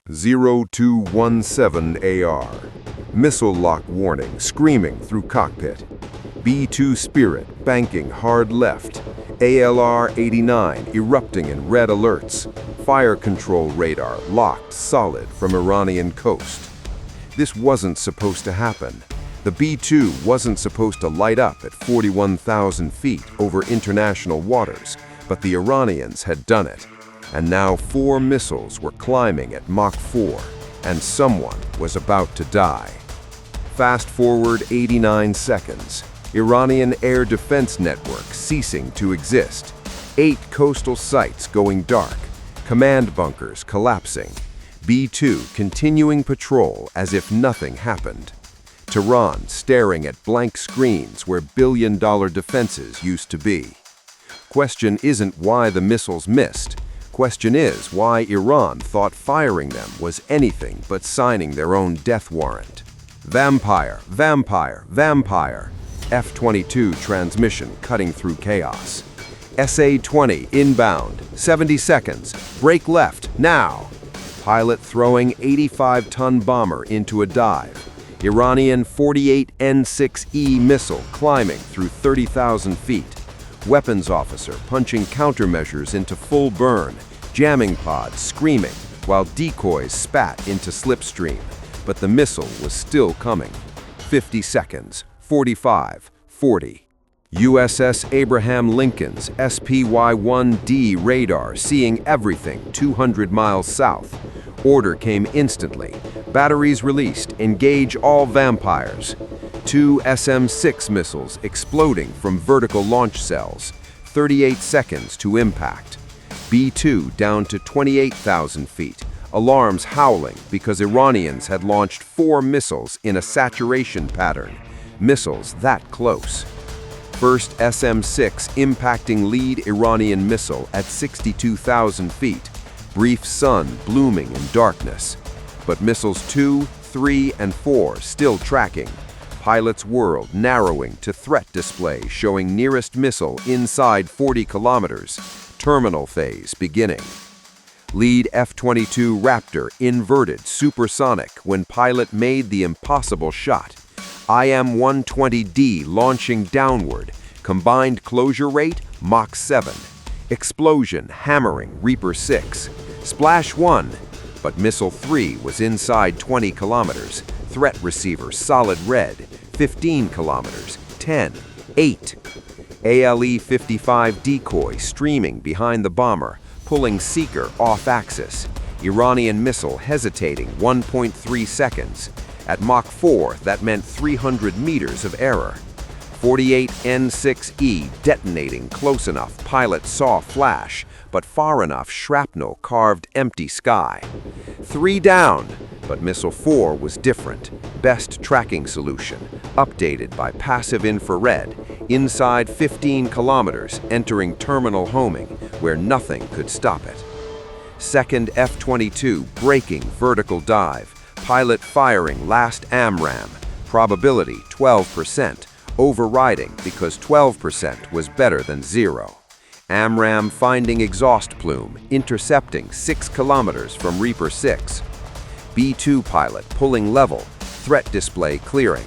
0217AR. Missile lock warning screaming through cockpit. B-2 Spirit banking hard left. ALR-89 erupting in red alerts. Fire control radar locked solid from Iranian coast. This wasn't supposed to happen. The B-2 wasn't supposed to light up at 41,000 feet over international waters, but the Iranians had done it. And now 4 missiles were climbing at Mach 4, and someone was about to die. Fast forward 89 seconds. Iranian air defense network ceasing to exist. 8 coastal sites going dark. Command bunkers collapsing. B-2 continuing patrol as if nothing happened. Tehran staring at blank screens where billion-dollar defenses used to be. Question isn't why the missiles missed. Question is why Iran thought firing them was anything but signing their own death warrant. Vampire, vampire, vampire. F-22 transmission cutting through chaos. SA-20 inbound, 70 seconds, brake left, now. Pilot throwing 85-ton bomber into a dive. Iranian 48 N-6E missile climbing through 30,000 feet. Weapons officer punching countermeasures into full burn. Jamming pods screaming while decoys spat into slipstream. But the missile was still coming. 50 seconds, 45, 40. USS Abraham Lincoln's SPY-1D radar seeing everything 200 miles south. Order came instantly. Batteries released. Engage all vampires. 2 SM-6 missiles exploding from vertical launch cells. 38 seconds to impact. B-2 down to 28,000 feet. Alarms howling because Iranians had launched 4 missiles in a saturation pattern. Missiles that close. First SM-6 impacting lead Iranian missile at 62,000 feet. Brief sun blooming in darkness. But missiles 2, 3, and 4 still tracking. Pilot's world narrowing to threat display showing nearest missile inside 40 kilometers. Terminal phase beginning. Lead F-22 Raptor inverted supersonic when pilot made the impossible shot. IM-120D launching downward. Combined closure rate, Mach 7. Explosion hammering Reaper 6. Splash 1. But Missile 3 was inside 20 kilometers. Threat receiver solid red. 15 kilometers. 10. 8. ALE-55 decoy streaming behind the bomber, pulling seeker off axis. Iranian missile hesitating 1.3 seconds. At Mach 4, that meant 300 meters of error. 48 N-6E detonating close enough pilot saw flash, but far enough shrapnel carved empty sky. 3 down, but Missile 4 was different. Best tracking solution, updated by passive infrared, inside 15 kilometers, entering terminal homing, where nothing could stop it. Second F-22 braking vertical dive, pilot firing last AMRAAM, probability 12%, overriding because 12% was better than 0. AMRAAM finding exhaust plume, intercepting 6 kilometers from Reaper 6. B-2 pilot pulling level, threat display clearing.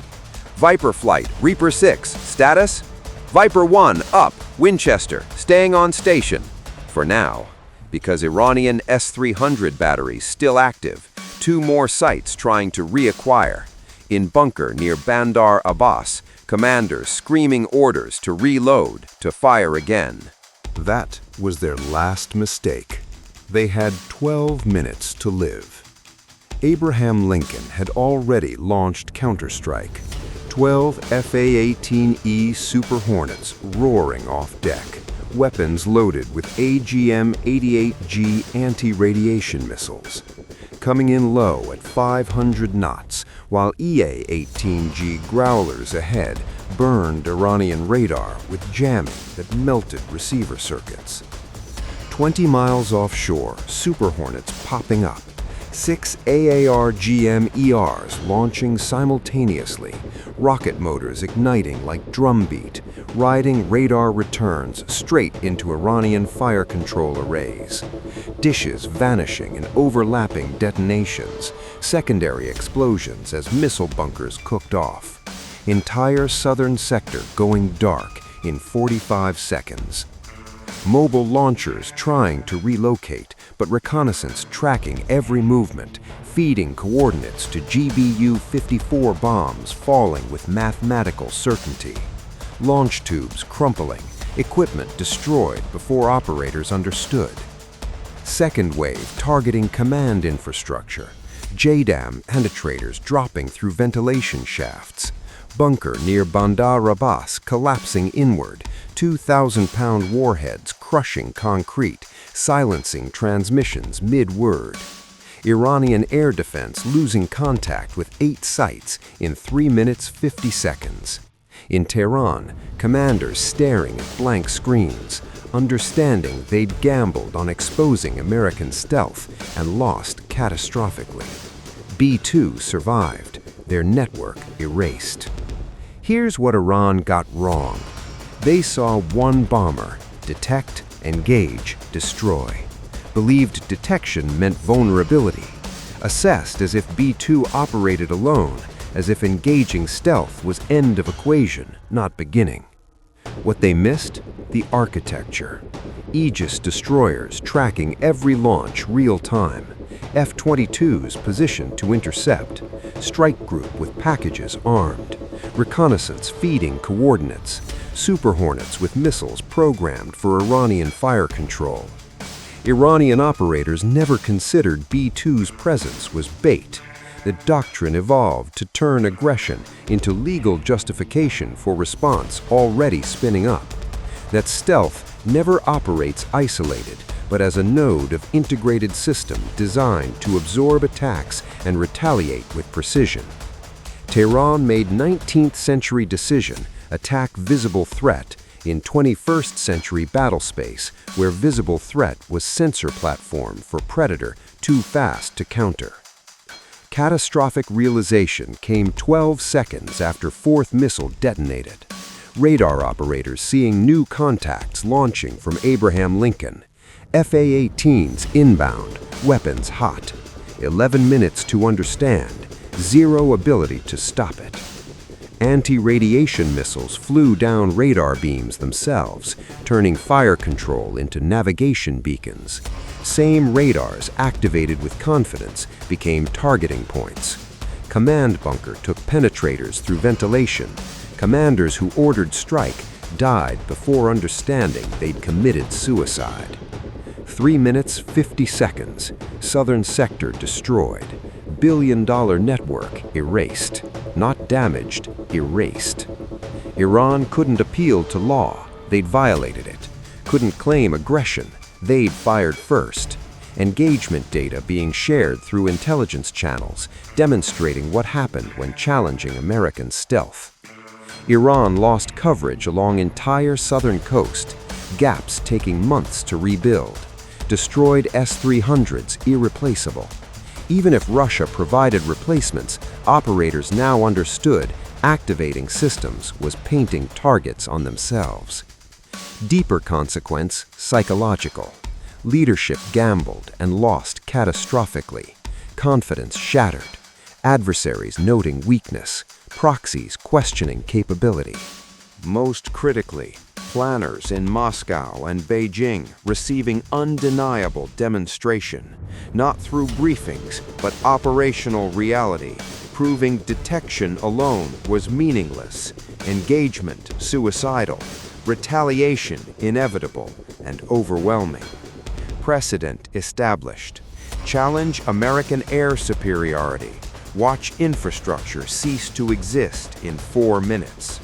Viper flight, Reaper 6, status? Viper 1 up, Winchester, staying on station. For now, because Iranian S-300 batteries still active, 2 more sites trying to reacquire. In bunker near Bandar Abbas, commanders screaming orders to reload, to fire again. That was their last mistake. They had 12 minutes to live. Abraham Lincoln had already launched counterstrike. 12 FA-18E Super Hornets roaring off deck, weapons loaded with AGM-88G anti-radiation missiles. Coming in low at 500 knots, while EA-18G growlers ahead burned Iranian radar with jamming that melted receiver circuits. 20 miles offshore, Super Hornets popping up. 6 AARGM-ERs launching simultaneously, rocket motors igniting like drumbeat, riding radar returns straight into Iranian fire control arrays. Dishes vanishing in overlapping detonations, secondary explosions as missile bunkers cooked off. Entire southern sector going dark in 45 seconds. Mobile launchers trying to relocate, but reconnaissance tracking every movement, feeding coordinates to GBU-54 bombs falling with mathematical certainty. Launch tubes crumpling, equipment destroyed before operators understood. Second wave targeting command infrastructure, JDAM penetrators dropping through ventilation shafts. Bunker near Bandar Abbas collapsing inward, 2,000-pound warheads crushing concrete, silencing transmissions mid-word. Iranian air defense losing contact with 8 sites in 3 minutes 50 seconds. In Tehran, commanders staring at blank screens, understanding they'd gambled on exposing American stealth and lost catastrophically. B-2 survived, their network erased. Here's what Iran got wrong. They saw one bomber, detect, engage, destroy. Believed detection meant vulnerability. Assessed as if B-2 operated alone, as if engaging stealth was end of equation, not beginning. What they missed? The architecture. Aegis destroyers tracking every launch real-time. F-22s positioned to intercept. Strike group with packages armed. Reconnaissance feeding coordinates. Super Hornets with missiles programmed for Iranian fire control. Iranian operators never considered B-2's presence was bait. The doctrine evolved to turn aggression into legal justification for response already spinning up. That stealth never operates isolated, but as a node of integrated system designed to absorb attacks and retaliate with precision. Tehran made 19th century decision, attack visible threat, in 21st century battlespace, where visible threat was sensor platform for Predator too fast to counter. Catastrophic realization came 12 seconds after 4th missile detonated. Radar operators seeing new contacts launching from Abraham Lincoln. FA-18s inbound, weapons hot. 11 minutes to understand, 0 ability to stop it. Anti-radiation missiles flew down radar beams themselves, turning fire control into navigation beacons. Same radars activated with confidence became targeting points. Command bunker took penetrators through ventilation. Commanders who ordered strike died before understanding they'd committed suicide. 3 minutes 50 seconds, southern sector destroyed. Billion-dollar network erased. Not damaged, erased. Iran couldn't appeal to law, they'd violated it. Couldn't claim aggression, they'd fired first. Engagement data being shared through intelligence channels, demonstrating what happened when challenging American stealth. Iran lost coverage along entire southern coast, gaps taking months to rebuild. Destroyed S-300s irreplaceable. Even if Russia provided replacements, operators now understood activating systems was painting targets on themselves. Deeper consequence, psychological. Leadership gambled and lost catastrophically. Confidence shattered. Adversaries noting weakness. Proxies questioning capability. Most critically, planners in Moscow and Beijing receiving undeniable demonstration, not through briefings, but operational reality, proving detection alone was meaningless, engagement suicidal, retaliation inevitable and overwhelming. Precedent established. Challenge American air superiority. Watch infrastructure cease to exist in 4 minutes.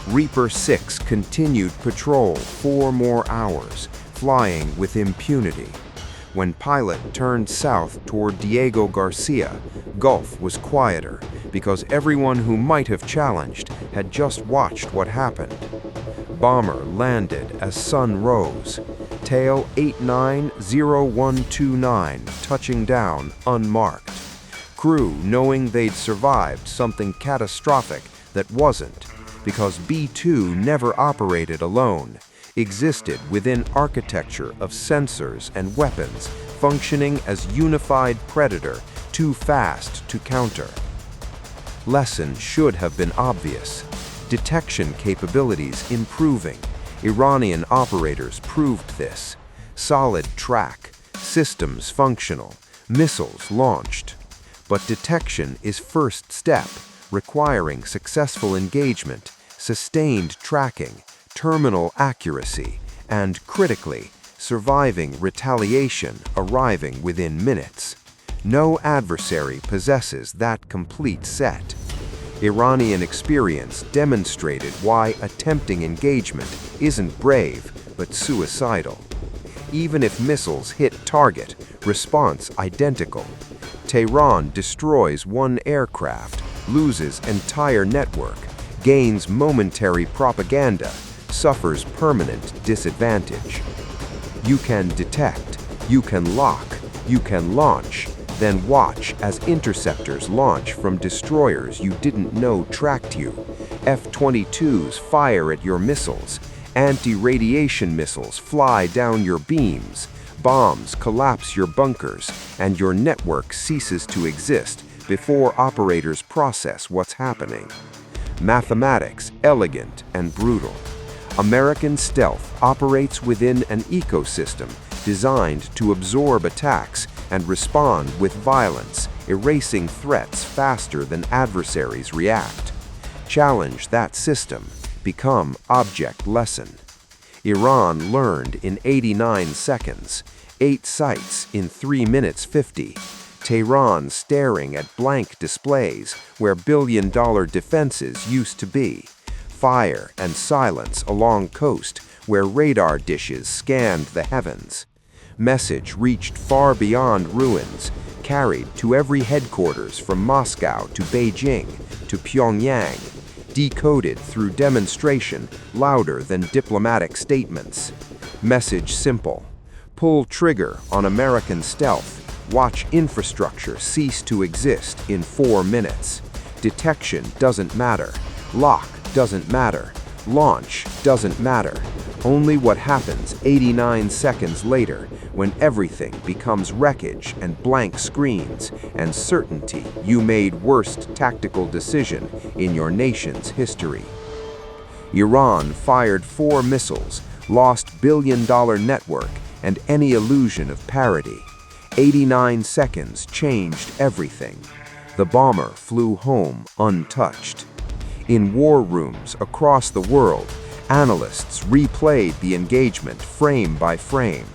Reaper 6 continued patrol 4 more hours, flying with impunity. When pilot turned south toward Diego Garcia, Gulf was quieter because everyone who might have challenged had just watched what happened. Bomber landed as sun rose. tail 890129, touching down unmarked. Crew knowing they'd survived something catastrophic that wasn't, because B-2 never operated alone, existed within architecture of sensors and weapons functioning as unified predator too fast to counter. Lesson should have been obvious. Detection capabilities improving. Iranian operators proved this. Solid track, systems functional, missiles launched. But detection is first step, requiring successful engagement, sustained tracking, terminal accuracy, and, critically, surviving retaliation arriving within minutes. No adversary possesses that complete set. Iranian experience demonstrated why attempting engagement isn't brave, but suicidal. Even if missiles hit target, response identical. Tehran destroys one aircraft, loses entire network, gains momentary propaganda, suffers permanent disadvantage. You can detect, you can lock, you can launch, then watch as interceptors launch from destroyers you didn't know tracked you. F-22s fire at your missiles. Anti-radiation missiles fly down your beams. Bombs collapse your bunkers, and your network ceases to exist before operators process what's happening. Mathematics, elegant and brutal. American stealth operates within an ecosystem designed to absorb attacks and respond with violence, erasing threats faster than adversaries react. Challenge that system. Become object lesson. Iran learned in 89 seconds. 8 sites in 3 minutes 50. Tehran staring at blank displays where billion-dollar defenses used to be. Fire and silence along coast where radar dishes scanned the heavens. Message reached far beyond ruins, carried to every headquarters from Moscow to Beijing to Pyongyang, decoded through demonstration louder than diplomatic statements. Message simple. Pull trigger on American stealth. Watch infrastructure cease to exist in 4 minutes. Detection doesn't matter. Lock doesn't matter. Launch doesn't matter. Only what happens 89 seconds later when everything becomes wreckage and blank screens and certainty you made worst tactical decision in your nation's history. Iran fired 4 missiles, lost billion-dollar network and any illusion of parity. 89 seconds changed everything. The bomber flew home untouched. In war rooms across the world, analysts replayed the engagement frame by frame,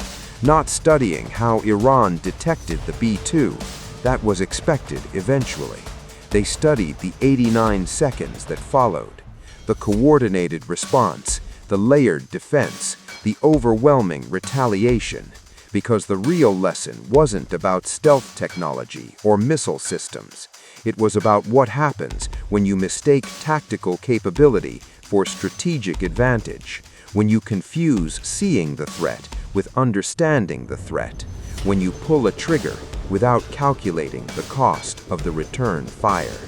not studying how Iran detected the B-2. That was expected eventually. They studied the 89 seconds that followed, the coordinated response, the layered defense, the overwhelming retaliation, because the real lesson wasn't about stealth technology or missile systems. It was about what happens when you mistake tactical capability for strategic advantage, when you confuse seeing the threat with understanding the threat, when you pull a trigger without calculating the cost of the return fire.